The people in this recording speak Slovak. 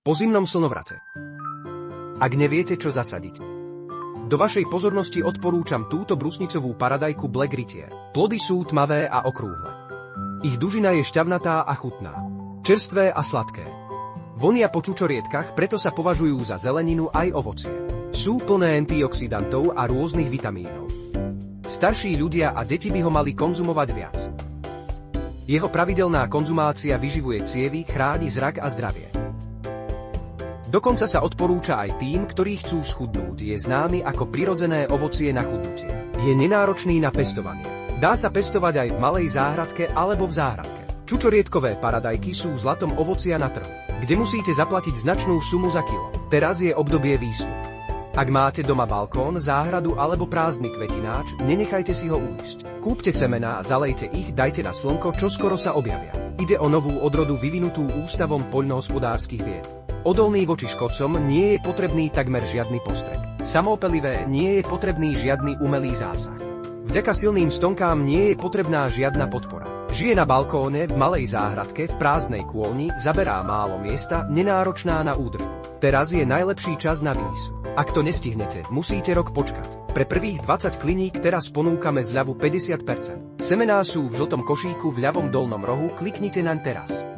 Po zimnom slnovrate. Ak neviete, čo zasadiť. Do vašej pozornosti odporúčam túto brusnicovú paradajku Black Ritier. Plody sú tmavé a okrúhle. Ich dužina je šťavnatá a chutná. Čerstvé a sladké. Vonia po čučorietkach, preto sa považujú za zeleninu aj ovocie. Sú plné antioxidantov a rôznych vitamínov. Starší ľudia a deti by ho mali konzumovať viac. Jeho pravidelná konzumácia vyživuje cievy, chráni zrak a zdravie. Dokonca sa odporúča aj tým, ktorí chcú schudnúť. Je známy ako prirodzené ovocie na chudnutie. Je nenáročný na pestovanie. Dá sa pestovať aj v malej záhradke alebo v záhradke. Čučorietkové paradajky sú zlatom ovocia na trhu, kde musíte zaplatiť značnú sumu za kilo. Teraz je obdobie výsluh. Ak máte doma balkón, záhradu alebo prázdny kvetináč, nenechajte si ho újsť. Kúpte semená, zalejte ich, dajte na slnko, čoskoro sa objavia. Ide o novú odrodu vyvinutú Ústavom poľnohospodárskych vied. Odolný voči škodcom, nie je potrebný takmer žiadny postrek. Samoopelivé, nie je potrebný žiadny umelý zásah. Vďaka silným stonkám nie je potrebná žiadna podpora. Žije na balkóne, v malej záhradke, v prázdnej kôlni, zaberá málo miesta, nenáročná na údržbu. Teraz je najlepší čas na vývisu. Ak to nestihnete, musíte rok počkať. Pre prvých 20 kliník teraz ponúkame zľavu 50%. Semená sú v žltom košíku v ľavom dolnom rohu, kliknite naň teraz.